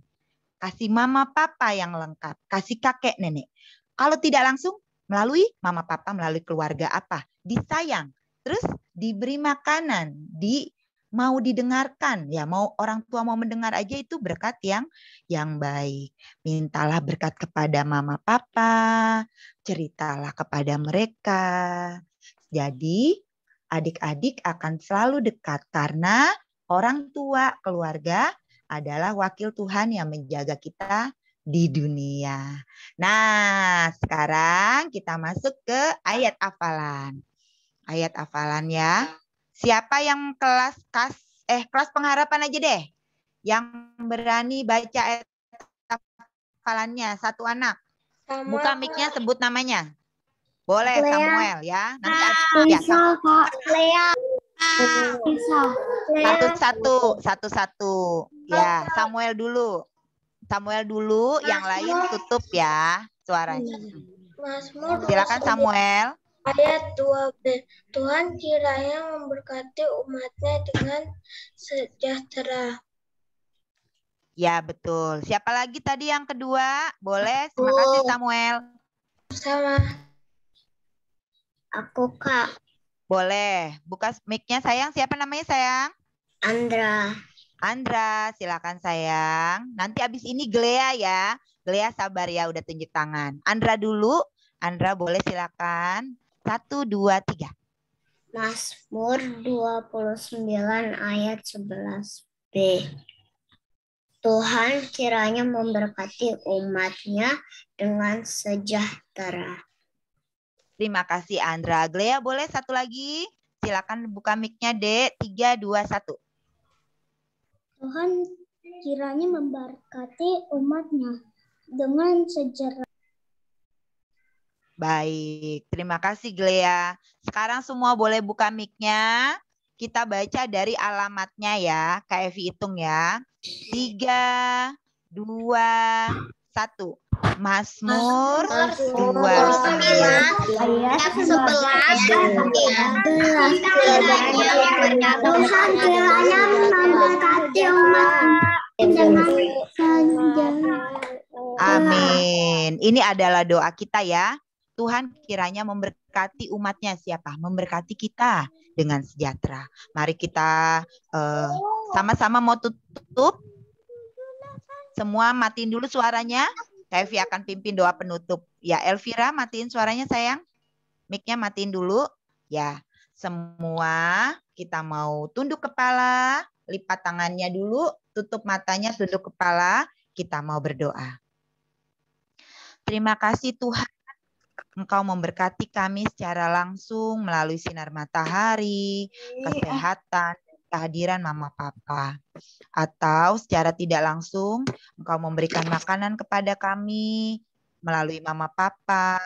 kasih mama papa yang lengkap, kasih kakek nenek. Kalau tidak langsung, melalui mama papa, melalui keluarga apa? Disayang, terus diberi makanan, mau didengarkan. Ya, mau orang tua mau mendengar aja itu berkat yang baik. Mintalah berkat kepada mama papa, ceritalah kepada mereka. Jadi adik-adik akan selalu dekat karena orang tua, keluarga adalah wakil Tuhan yang menjaga kita di dunia. Nah, sekarang kita masuk ke ayat hafalan. Ayat hafalan ya. Siapa yang kelas pengharapan aja deh. Yang berani baca ayat hafalannya, 1 anak. Buka mic-nya, sebut namanya. Boleh Lea. Samuel ya. Nanti Lea. Satu-satu. Ya, Samuel dulu, yang lain tutup ya suaranya. Silakan Samuel. Ayat 12. Tuhan kiranya memberkati umatnya dengan sejahtera. Ya, betul. Siapa lagi tadi yang kedua? Boleh, terima kasih Samuel. Sama. Aku Kak. Boleh, buka mic-nya sayang. Siapa namanya sayang? Andra, silakan sayang. Nanti abis ini Glea ya. Glea sabar ya, udah tunjuk tangan. Andra dulu. Andra boleh silakan. 1, 2, 3. Mazmur 29 ayat 11b. Tuhan kiranya memberkati umatnya dengan sejahtera. Terima kasih Andra. Glea boleh satu lagi? Silakan buka mic-nya Dek. 3, 2, 1. Tuhan kiranya memberkati umatnya dengan sejahtera. Baik, terima kasih Glea. Sekarang semua boleh buka mic-nya. Kita baca dari alamatnya ya. Kak Evi hitung ya. 3, 2, 1. Mazmur 29 ayat 11. Tuhan kiranya memberkati umatnya dengan Amin. Ini adalah doa kita ya. Tuhan kiranya memberkati umatnya. Siapa? Memberkati kita dengan sejahtera. Mari kita sama-sama mau tutup. Semua matiin dulu suaranya. Kak Evi akan pimpin doa penutup. Ya, Elvira matiin suaranya sayang. Mic-nya matiin dulu. Ya, semua kita mau tunduk kepala, lipat tangannya dulu, tutup matanya, tunduk kepala. Kita mau berdoa. Terima kasih Tuhan, Engkau memberkati kami secara langsung melalui sinar matahari, kesehatan, kehadiran Mama Papa. Atau secara tidak langsung, Engkau memberikan makanan kepada kami melalui Mama Papa,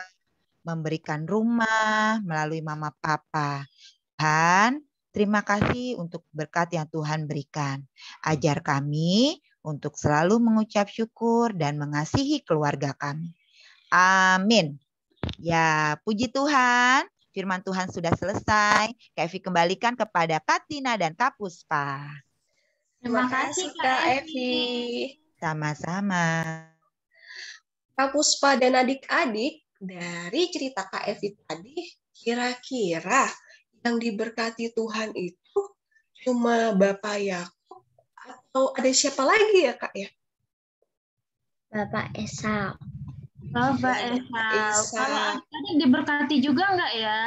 memberikan rumah melalui Mama Papa. Tuhan, terima kasih untuk berkat yang Tuhan berikan. Ajar kami untuk selalu mengucap syukur dan mengasihi keluarga kami. Amin. Ya, puji Tuhan. Firman Tuhan sudah selesai. Kak Evi kembalikan kepada Kak Tina dan Kak Puspa. Terima kasih Kak Evi. Sama-sama. Kak Puspa dan adik-adik, dari cerita Kak Evi tadi, kira-kira yang diberkati Tuhan itu cuma Bapak Yakub atau ada siapa lagi ya Kak ya? Bapak Esau. Bapak Esau. Kalau adik diberkati juga enggak ya?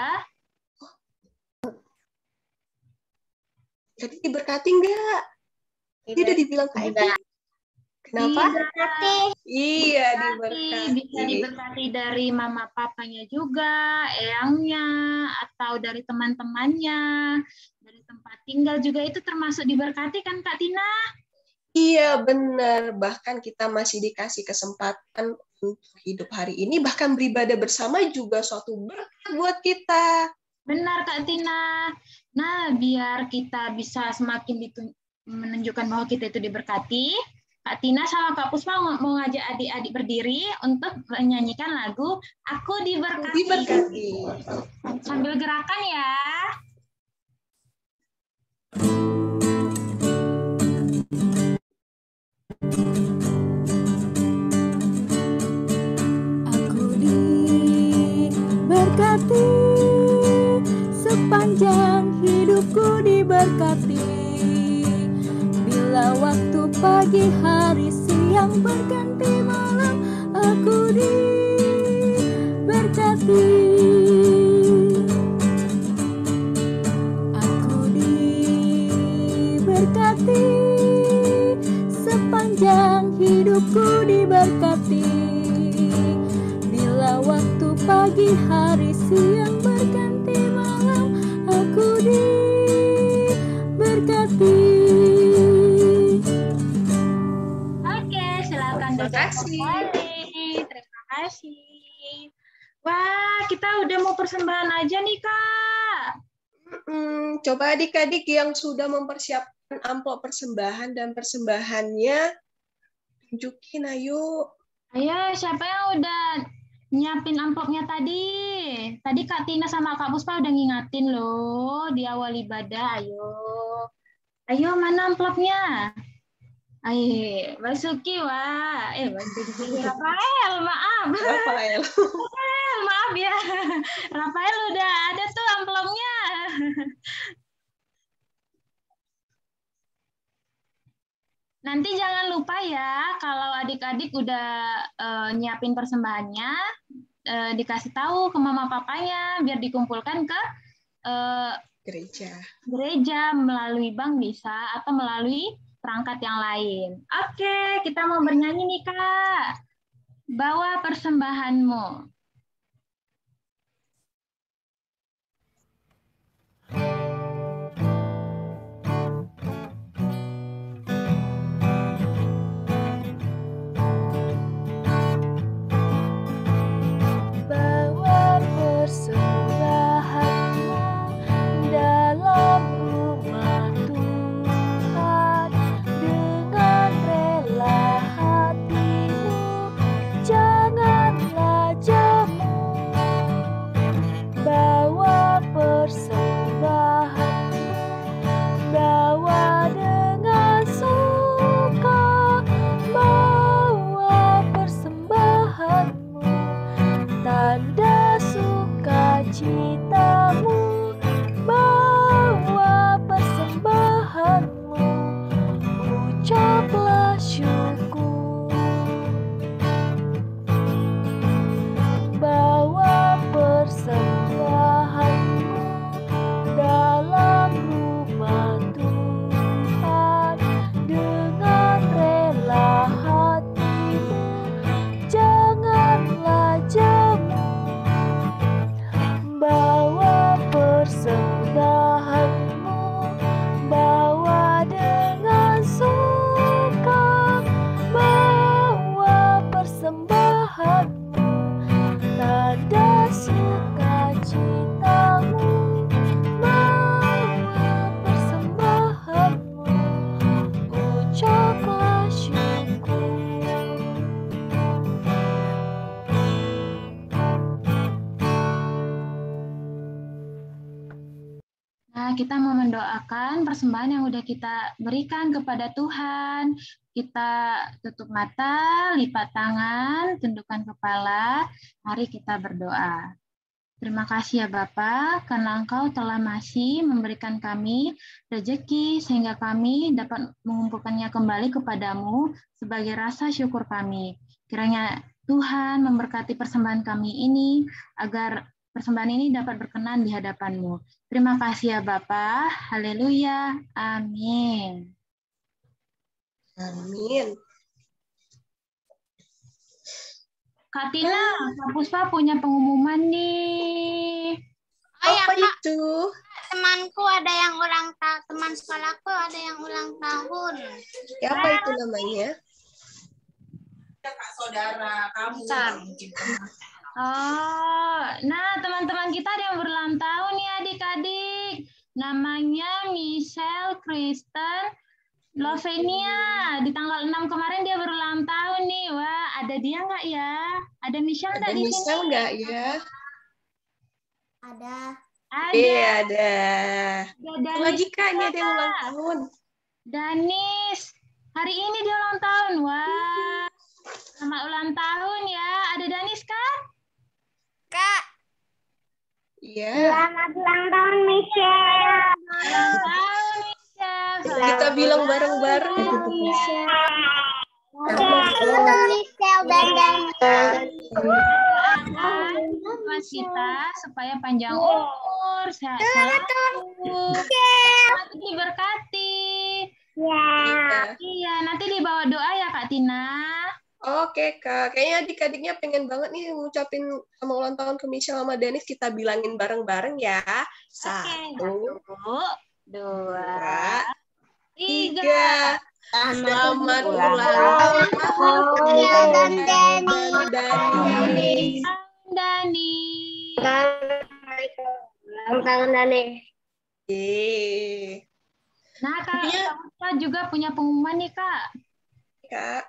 Jadi diberkati enggak? Ini udah dibilang Kak Evi. Kenapa? Diberkati. Iya, diberkati. Bisa diberkati dari mama papanya juga, eyangnya, atau dari teman-temannya, dari tempat tinggal juga itu termasuk diberkati kan Kak Tina? Iya, benar. Bahkan kita masih dikasih kesempatan untuk hidup hari ini, bahkan beribadah bersama juga suatu berkat buat kita. Benar Kak Tina. Nah, biar kita bisa semakin menunjukkan bahwa kita itu diberkati, Kak Tina sama Kak Puspa mau ngajak adik-adik berdiri untuk menyanyikan lagu Aku Diberkati. Diberkati. Sambil gerakan ya. Aku diberkati, sepanjang hidupku diberkati. Bila waktu pagi hari siang berganti malam, aku diberkati. Aku diberkati, sepanjang hidupku diberkati. Bila waktu pagi hari siang berganti malam, aku diberkati. Terima kasih. Terima kasih. Wah, kita udah mau persembahan aja nih, Kak. Coba adik-adik yang sudah mempersiapkan amplop persembahan dan persembahannya, tunjukin ayo. Ayo, siapa yang udah nyiapin amplopnya tadi? Tadi Kak Tina sama Kak Puspa udah ngingatin loh di awal ibadah. Ayo. Ayo, mana amplopnya? Ayo, Basuki, wah. Rafael, maaf. Rafael. Maaf ya. Rafael udah ada tuh amplopnya. Nanti jangan lupa ya, kalau adik-adik udah nyiapin persembahannya, dikasih tahu ke mama papanya, biar dikumpulkan ke gereja melalui bank bisa, atau melalui perangkat yang lain. Oke, kita mau bernyanyi nih, Kak. Bawa persembahanmu. Bawa persembahanmu dalam rumah Tuhan dengan rela hatimu, janganlah jauh. kita mau mendoakan persembahan yang udah kita berikan kepada Tuhan. Kita tutup mata, lipat tangan, tundukkan kepala. Mari kita berdoa. Terima kasih ya Bapa, karena Engkau telah masih memberikan kami rezeki sehingga kami dapat mengumpulkannya kembali kepadamu sebagai rasa syukur kami. Kiranya Tuhan memberkati persembahan kami ini agar persembahan ini dapat berkenan di hadapan-Mu. Terima kasih ya Bapa. Haleluya. Amin. Amin. Kak Tina, Kak Puspa punya pengumuman nih. Oh ya, Apa Kak, itu? temanku ada yang ulang tahun, teman sekolahku ada yang ulang tahun. Siapa itu namanya? Saudara kamu. Oh, nah teman-teman kita ada yang berulang tahun nih adik-adik. Namanya Michelle Kristen Lovenia. Di tanggal 6 kemarin dia berulang tahun nih. Wah, ada dia nggak ya? Ada Michelle nggak Ada di Michelle sini? nggak ya? Ada. Ada. Iya, ada. Ada Lagi Danis. Kak, ini ada yang ulang tahun. Danis. Hari ini dia ulang tahun. Wah, selamat ulang tahun ya. Ada Danis kan? Kak, Iya. Selamat ulang tahun, Michelle. Ulang tahun Michelle. Kita bilang bareng-bareng. Halo, Michelle dan Doakan buat kita supaya panjang umur, sehat selalu, nanti diberkati. Iya. Iya, nanti dibawa doa ya Kak Tina. Oke Kak, kayaknya adik-adiknya pengen banget nih ngucapin sama ulang tahun ke Michelle sama Danis. Kita bilangin bareng-bareng ya. 1, 2, 3. 3. Selamat ulang tahun Michelle dan Danis. Dani. Ulang tahun, Dani. Yeay. Nah, Kak juga punya pengumuman nih Kak. Kak,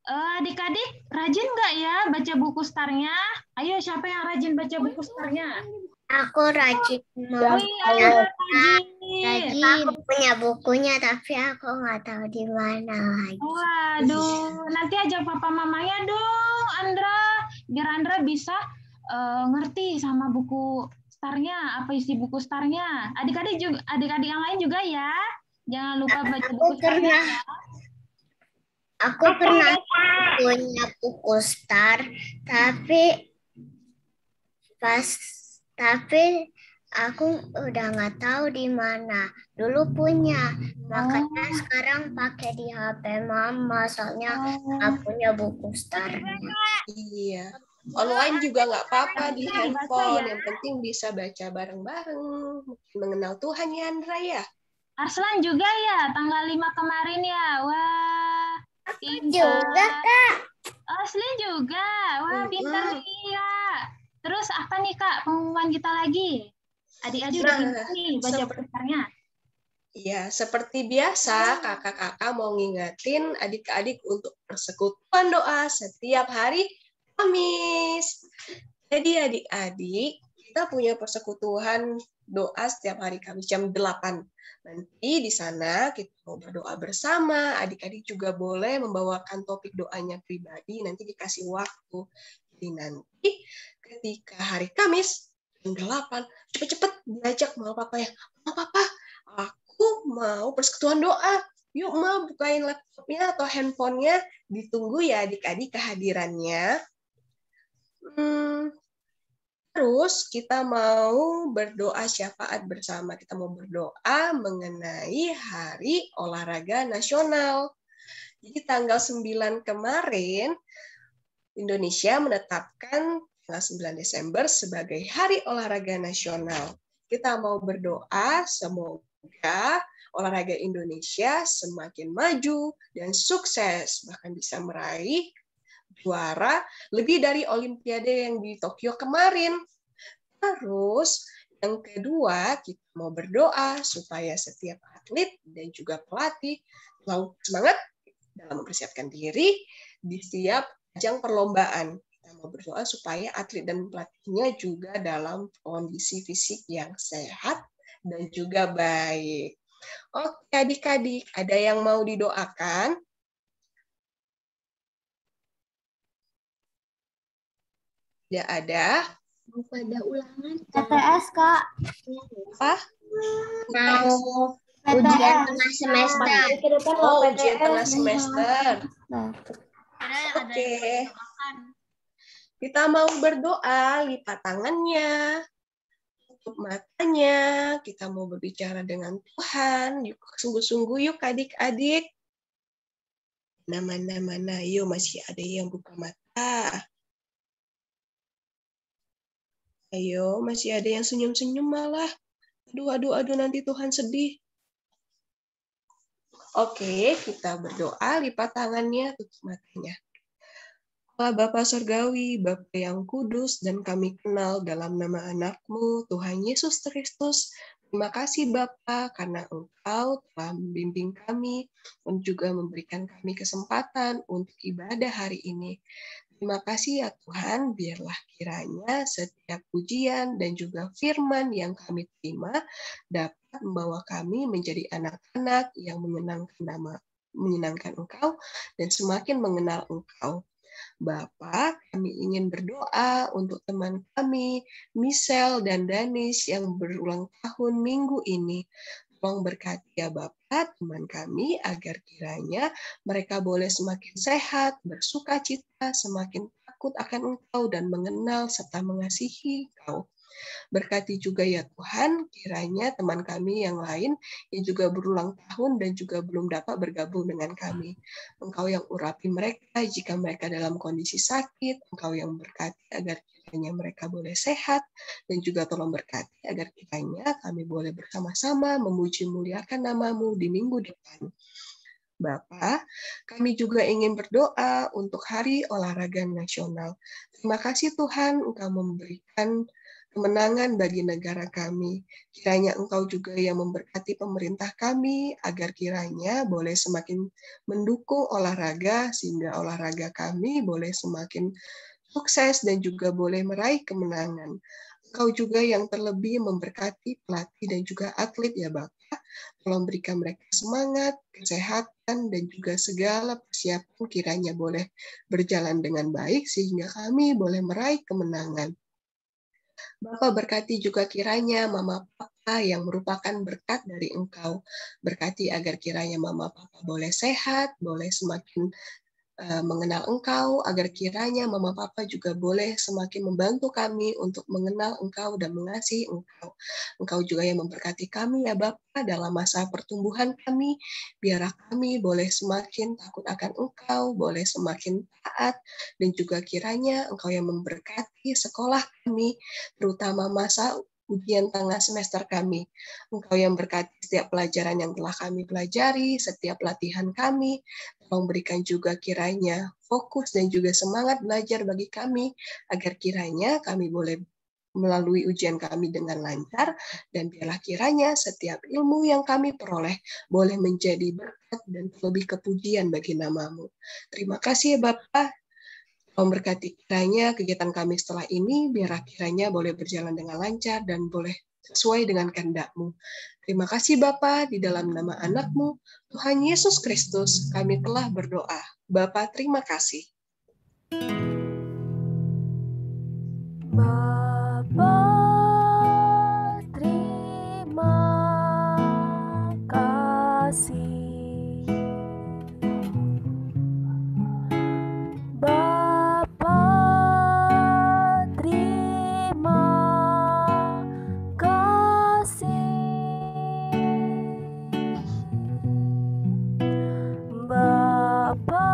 Adik-adik rajin nggak ya baca buku starnya? Ayo, siapa yang rajin baca buku starnya? Aku rajin. Oh iya, rajin. Aku punya bukunya, tapi aku nggak tahu di mana lagi. Waduh, nanti ajak papa mamanya dong, Andra. Biar Andra bisa ngerti sama buku starnya, apa isi buku starnya. Adik-adik juga, adik-adik yang lain juga ya. Jangan lupa baca buku starnya. Aku pernah punya buku star, tapi aku udah nggak tahu di mana. Dulu punya, makanya sekarang pakai di HP Mama, soalnya nggak punya buku starnya. iya. Online juga nggak apa-apa di handphone. Yang penting bisa baca bareng-bareng. Mengenal Tuhan ya Andra ya. Arslan juga ya, tanggal 5 kemarin ya. Wah, pintar. Juga, Kak. Arslan juga. Wah, pintar nih, Kak. Terus apa nih, Kak, pengumuman kita lagi? Adik-adik udah pintar nih baca bukunya. Iya, seperti biasa kakak-kakak mau ngingetin adik-adik untuk persekutuan doa setiap hari Kamis. Jadi adik-adik, kita punya persekutuan doa setiap hari Kamis jam 8. Nanti di sana kita mau berdoa bersama. Adik-adik juga boleh membawakan topik doanya pribadi. Nanti dikasih waktu. Jadi nanti ketika hari Kamis jam 8, cepet-cepet diajak sama papa ya. Mama, papa, aku mau persekutuan doa. Yuk, Ma, bukain laptopnya atau handphonenya. Ditunggu ya adik-adik kehadirannya. Terus kita mau berdoa syafaat bersama. Kita mau berdoa mengenai Hari Olahraga Nasional. Jadi tanggal 9 kemarin, Indonesia menetapkan tanggal 9 Desember sebagai Hari Olahraga Nasional. Kita mau berdoa semoga olahraga Indonesia semakin maju dan sukses, bahkan bisa meraih juara lebih dari Olimpiade yang di Tokyo kemarin. Terus yang kedua, kita mau berdoa supaya setiap atlet dan juga pelatih selalu semangat dalam mempersiapkan diri di setiap ajang perlombaan. Kita mau berdoa supaya atlet dan pelatihnya juga dalam kondisi fisik yang sehat dan juga baik. Oke adik-adik, ada yang mau didoakan? Tidak ada? Pada ulangan. TTS, Kak. Apa? Mau ujian tengah semester. Oh, ujian tengah semester. Oke. Kita mau berdoa, lipat tangannya, tutup matanya. Kita mau berbicara dengan Tuhan. Yuk, sungguh-sungguh yuk adik-adik. Mana, yuk masih ada yang buka mata. Ayo, masih ada yang senyum-senyum malah. Aduh, nanti Tuhan sedih. Oke, kita berdoa, lipat tangannya, tutup matanya. Allah Bapa Surgawi, Bapa yang kudus dan kami kenal dalam nama anak-Mu, Tuhan Yesus Kristus. Terima kasih Bapa karena Engkau telah membimbing kami dan juga memberikan kami kesempatan untuk ibadah hari ini. Terima kasih ya Tuhan, biarlah kiranya setiap pujian dan juga firman yang kami terima dapat membawa kami menjadi anak-anak yang menyenangkan Engkau dan semakin mengenal Engkau. Bapa, kami ingin berdoa untuk teman kami, Michelle dan Danis yang berulang tahun minggu ini. Tolong berkati ya Bapak teman kami agar kiranya mereka boleh semakin sehat, bersuka cita, semakin takut akan Engkau dan mengenal serta mengasihi Engkau. Berkati juga ya Tuhan, kiranya teman kami yang lain yang juga berulang tahun dan juga belum dapat bergabung dengan kami. Engkau yang urapi mereka jika mereka dalam kondisi sakit, Engkau yang berkati agar kiranya mereka boleh sehat, dan juga tolong berkati agar kiranya kami boleh bersama-sama memuji muliakan nama-Mu di minggu depan. Bapa, kami juga ingin berdoa untuk Hari Olahraga Nasional. Terima kasih Tuhan, Engkau memberikan kemenangan bagi negara kami. Kiranya Engkau juga yang memberkati pemerintah kami, agar kiranya boleh semakin mendukung olahraga, sehingga olahraga kami boleh semakin sukses dan juga boleh meraih kemenangan. Engkau juga yang terlebih memberkati pelatih dan juga atlet ya Bapak. Tolong berikan mereka semangat, kesehatan, dan juga segala persiapan kiranya boleh berjalan dengan baik sehingga kami boleh meraih kemenangan. Bapak berkati juga kiranya Mama Papa yang merupakan berkat dari Engkau. Berkati agar kiranya Mama Papa boleh sehat, boleh semakin mengenal Engkau, agar kiranya Mama Papa juga boleh semakin membantu kami untuk mengenal Engkau dan mengasihi Engkau. Engkau juga yang memberkati kami ya Bapa dalam masa pertumbuhan kami, biarlah kami boleh semakin takut akan Engkau, boleh semakin taat, dan juga kiranya Engkau yang memberkati sekolah kami, terutama masa ujian tengah semester kami. Engkau yang berkati setiap pelajaran yang telah kami pelajari, setiap latihan kami. Tolong berikan juga kiranya fokus dan juga semangat belajar bagi kami, agar kiranya kami boleh melalui ujian kami dengan lancar, dan biarlah kiranya setiap ilmu yang kami peroleh boleh menjadi berkat dan lebih kepujian bagi nama-Mu. Terima kasih ya Bapak. Tolong berkati kiranya kegiatan kami setelah ini, biarlah kiranya boleh berjalan dengan lancar dan boleh sesuai dengan kehendak-Mu. Terima kasih Bapa, di dalam nama anak-Mu, Tuhan Yesus Kristus, kami telah berdoa. Bapa, terima kasih. Bapa, terima kasih. Bapa, terima kasih. Bapa,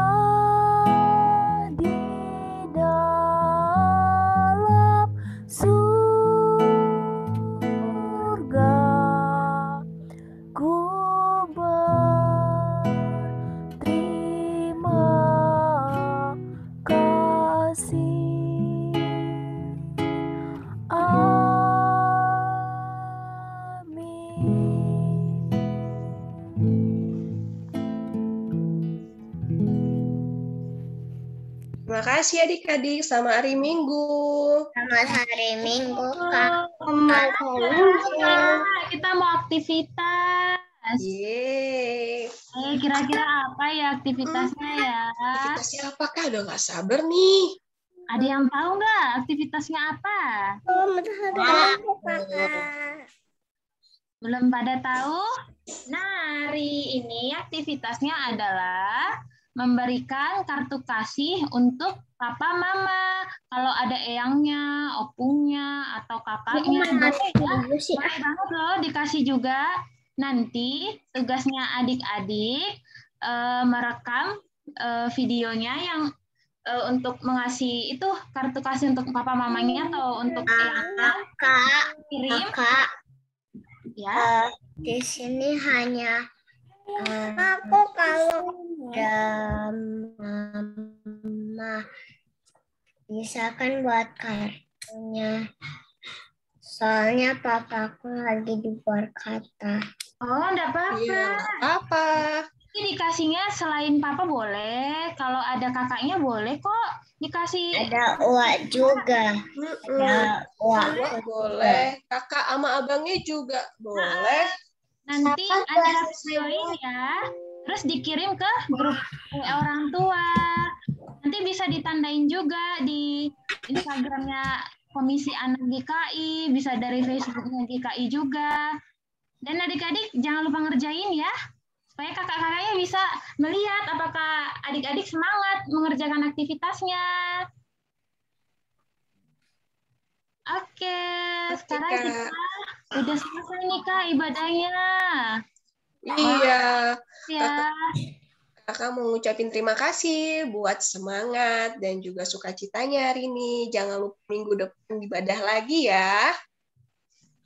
Terima kasih adik-adik. Selamat hari Minggu. Selamat hari Minggu, Kak. Kita mau aktivitas. Yeay. Kira-kira apa ya aktivitasnya ya? Aktivitasnya apakah? Udah nggak sabar nih. Ada yang tahu nggak aktivitasnya apa? Belum pada tahu? Nah, hari ini aktivitasnya adalah memberikan kartu kasih untuk papa mama. Kalau ada eyangnya, opungnya, atau kakaknya, boleh banget loh dikasih juga. Nanti tugasnya adik-adik merekam videonya yang untuk mengasih itu kartu kasih untuk papa mamanya atau untuk eyangnya. Kirim. Ya. Di sini hanya aku kalau mama misalkan buat kartunya. Soalnya papaku lagi di luar kata. Oh, enggak apa-apa. Iya, nggak apa-apa. Ini dikasihnya selain papa boleh, kalau ada kakaknya boleh kok dikasih. Ada uak juga. Ada uak Boleh. Kakak sama abangnya juga boleh. Nanti ada videoin ya, terus dikirim ke grup orang tua. Nanti bisa ditandain juga di Instagramnya Komisi Anak GKI, bisa dari Facebooknya GKI juga. Dan adik-adik jangan lupa ngerjain ya, supaya kakak-kakaknya bisa melihat apakah adik-adik semangat mengerjakan aktivitasnya. Oke, sekarang kita udah selesai nih Kak ibadahnya. Iya. Ya. Kakak mau ngucapin terima kasih buat semangat dan juga sukacitanya hari ini. Jangan lupa minggu depan ibadah lagi ya.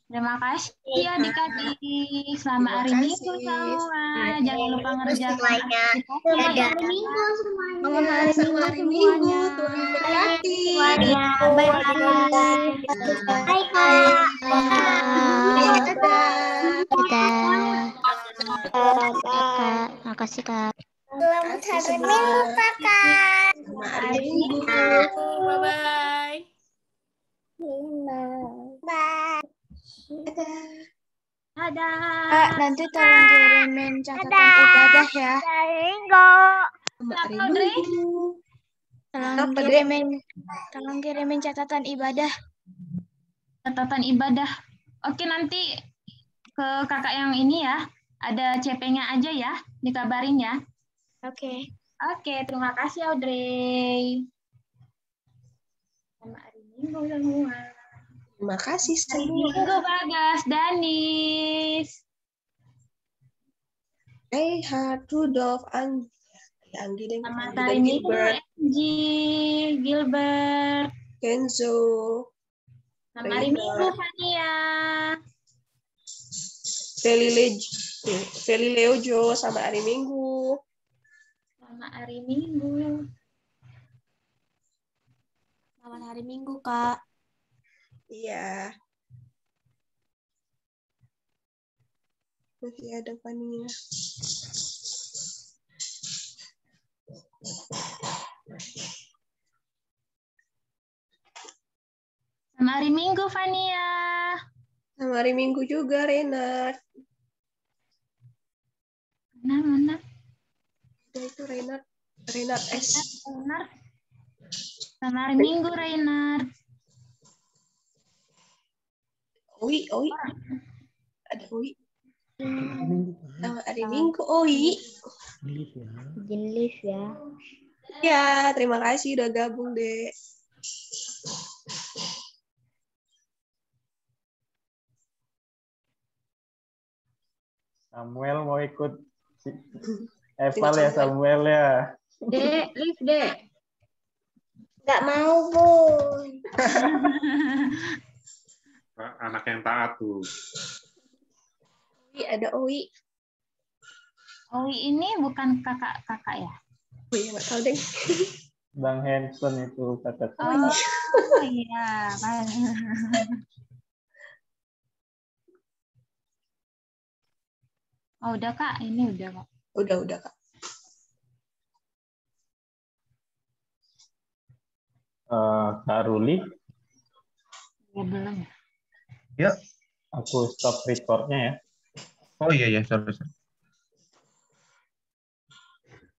Terima kasih adik-adik. Selamat hari Minggu semua. Jangan lupa ngerjakan aktivitasnya. Selamat hari Minggu. Tuhan memberkati. Hai Kak. Makasih Kak. Selamat hari Minggu Kakak. Selamat hari Minggu. Bye-bye. Bye. Dadah. Nanti tolong kirimin catatan ibadah ya. Selamat hari Minggu. Tolong kirimin catatan ibadah. Catatan ibadah. Oke, nanti ke kakak yang ini ya. Ada CP-nya aja ya. Dikabarin ya. Oke. Oke, terima kasih Audrey. Selamat hari Minggu semua. Terima kasih Hari semua. Minggu Bagas, Danis. Hey, Rudolf, Anggi dan Selamat hari Minggu Angie, Gilbert. Kenzo. Selamat hari Minggu Fania. Feli Leojo, selamat hari Minggu. Selamat hari Minggu. Selamat hari Minggu, Kak. Iya. Masih ada Fania. Selamat hari Minggu Fania. Selamat hari Minggu juga Renard. Mana? Itu Renard S. Renard. Selamat hari Minggu Renard. Oi. Ada Oi. Selamat hari Minggu Oi. Jenis ya. Ya, terima kasih udah gabung, Dek. Samuel mau ikut Eval ya Samuel ya. Dek, lift Dek. Nggak mau, Bun. Anak yang taat tuh. Ada Oi. Oi ini bukan kakak ya? Oh iya, nggak tahu deh. Bang Hanson itu kakak. Oh iya. Oh udah Kak, ini udah Kak. Udah Kak. Kak Ruli, Ya, belum. Ya. aku stop recordnya ya. Oh iya, sorry.